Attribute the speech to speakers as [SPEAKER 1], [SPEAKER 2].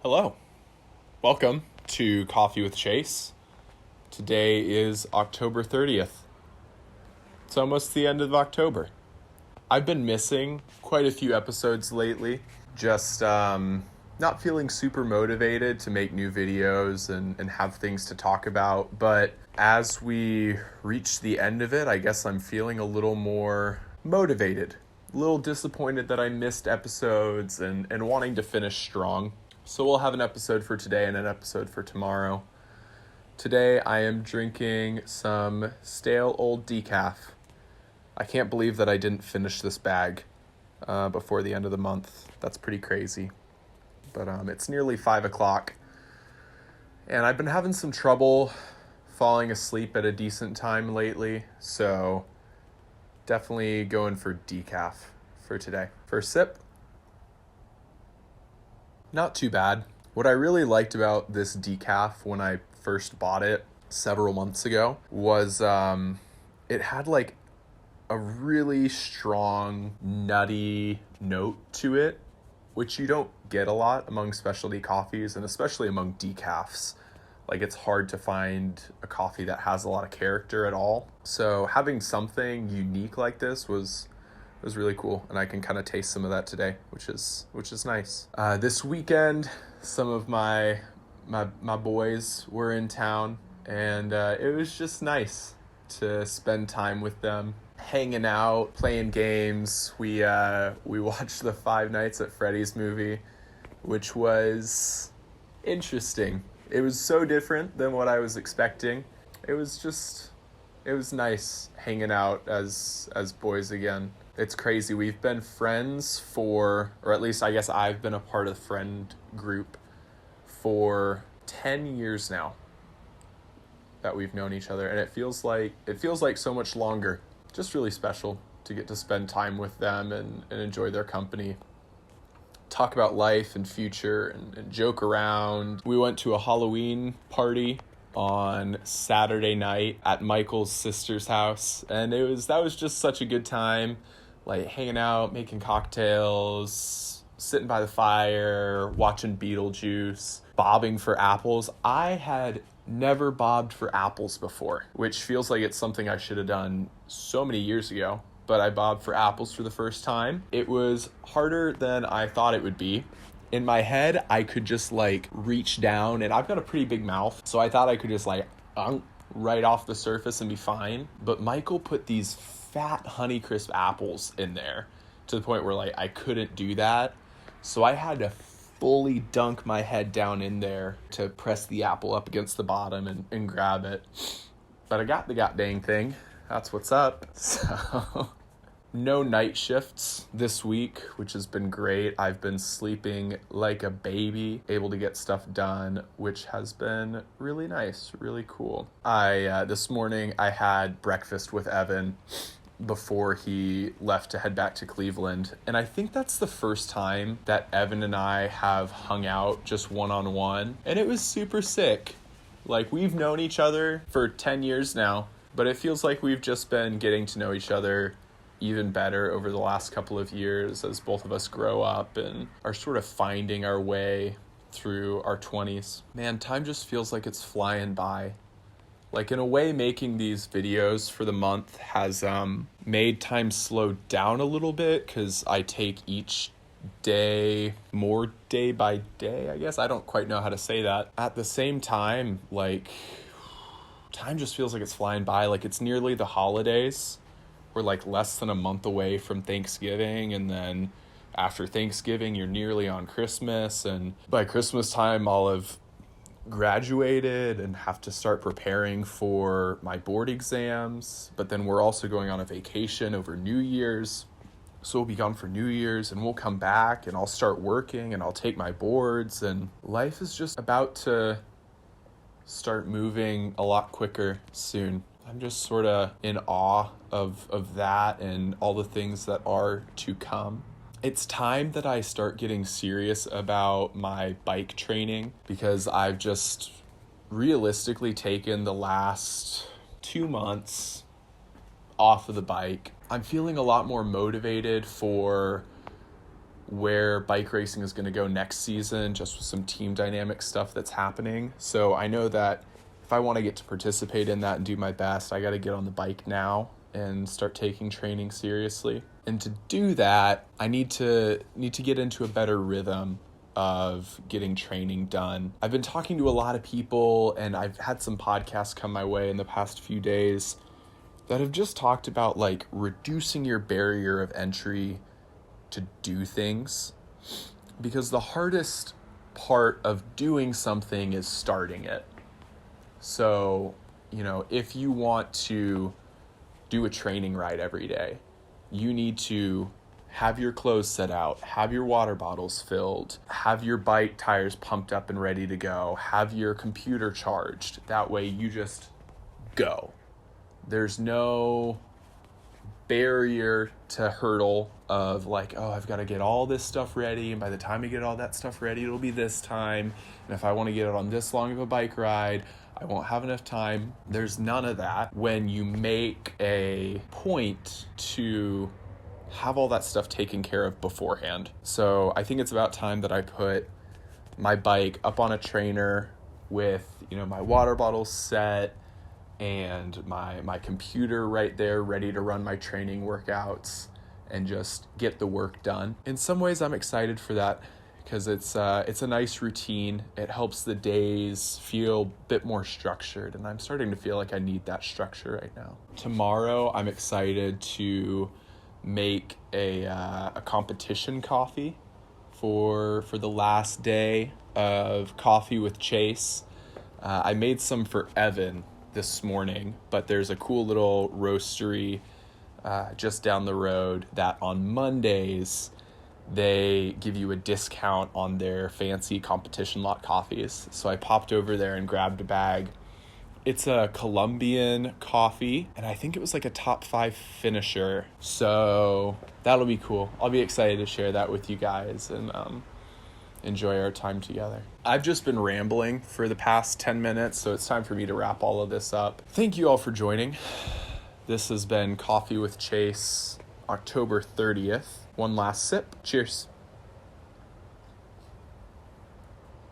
[SPEAKER 1] Hello. Welcome to Coffee with Chase. Today is October 30th. It's almost the end of October. I've been missing quite a few episodes lately. Just not feeling super motivated to make new videos and have things to talk about. But as we reach the end of it, I guess I'm feeling a little more motivated. A little disappointed that I missed episodes and wanting to finish strong. So we'll have an episode for today and an episode for tomorrow. Today I am drinking some stale old decaf. I can't believe that I didn't finish this bag before the end of the month. That's pretty crazy. But it's nearly 5 o'clock. And I've been having some trouble falling asleep at a decent time lately. So definitely going for decaf for today. First sip. Not too bad. What I really liked about this decaf when I first bought it several months ago was it had like a really strong nutty note to it, which you don't get a lot among specialty coffees and especially among decafs. Like it's hard to find a coffee that has a lot of character at all. So having something unique like this was really cool, and I can kind of taste some of that today, which is nice. This weekend, some of my boys were in town, and it was just nice to spend time with them, hanging out, playing games. We watched the Five Nights at Freddy's movie, which was interesting. It was so different than what I was expecting. It was nice hanging out as boys again. It's crazy. We've been friends for, or at least I guess I've been a part of the friend group for 10 years now that we've known each other. And it feels like so much longer. Just really special to get to spend time with them and enjoy their company. Talk about life and future and joke around. We went to a Halloween party on Saturday night at Michael's sister's house, and that was just such a good time, like hanging out, making cocktails, sitting by the fire, watching Beetlejuice, bobbing for apples. I had never bobbed for apples before, which feels like it's something I should have done so many years ago, but I bobbed for apples for the first time. It was harder than I thought it would be. In my head, I could just like reach down, and I've got a pretty big mouth, so I thought I could just like right off the surface and be fine. But Michael put these fat Honeycrisp apples in there to the point where like I couldn't do that. So I had to fully dunk my head down in there to press the apple up against the bottom and grab it. But I got the goddamn thing. That's what's up. So no night shifts this week, which has been great. I've been sleeping like a baby, able to get stuff done, which has been really nice, really cool. This morning I had breakfast with Evan before he left to head back to Cleveland. And I think that's the first time that Evan and I have hung out just one-on-one. And it was super sick. Like, we've known each other for 10 years now, but it feels like we've just been getting to know each other even better over the last couple of years as both of us grow up and are sort of finding our way through our 20s. Man, time just feels like it's flying by. Like, in a way, making these videos for the month has made time slow down a little bit because I take each day more day by day, I guess. I don't quite know how to say that. At the same time, like, time just feels like it's flying by. Like, it's nearly the holidays. We're like less than a month away from Thanksgiving, and then after Thanksgiving you're nearly on Christmas, and by Christmas time I'll have graduated and have to start preparing for my board exams. But then we're also going on a vacation over New Year's, so we'll be gone for New Year's, and we'll come back and I'll start working and I'll take my boards, and life is just about to start moving a lot quicker soon. I'm just sort of in awe of that and all the things that are to come. It's time that I start getting serious about my bike training, because I've just realistically taken the last 2 months off of the bike. I'm feeling a lot more motivated for where bike racing is going to go next season, just with some team dynamic stuff that's happening. So I know that if I want to get to participate in that and do my best, I got to get on the bike now and start taking training seriously. And to do that, I need to get into a better rhythm of getting training done. I've been talking to a lot of people, and I've had some podcasts come my way in the past few days that have just talked about like reducing your barrier of entry to do things, because the hardest part of doing something is starting it. So, if you want to do a training ride every day, you need to have your clothes set out, have your water bottles filled, have your bike tires pumped up and ready to go, have your computer charged. That way you just go. There's no barrier to hurdle of like, oh, I've got to get all this stuff ready, and by the time I get all that stuff ready, it'll be this time, and if I want to get it on this long of a bike ride, I won't have enough time. There's none of that when you make a point to have all that stuff taken care of beforehand. So I think it's about time that I put my bike up on a trainer with, my water bottles set and my computer right there ready to run my training workouts and just get the work done. In some ways, I'm excited for that because it's a nice routine. It helps the days feel a bit more structured, and I'm starting to feel like I need that structure right now. Tomorrow, I'm excited to make a competition coffee for the last day of Coffee with Chase. I made some for Evan this morning, but there's a cool little roastery just down the road that on Mondays they give you a discount on their fancy competition lot coffees. So I popped over there and grabbed a bag. It's a Colombian coffee, and I think it was like a top 5 finisher. So that'll be cool. I'll be excited to share that with you guys and enjoy our time together. I've just been rambling for the past 10 minutes, so it's time for me to wrap all of this up. Thank you all for joining. This has been Coffee with Chase, October 30th. One last sip. Cheers.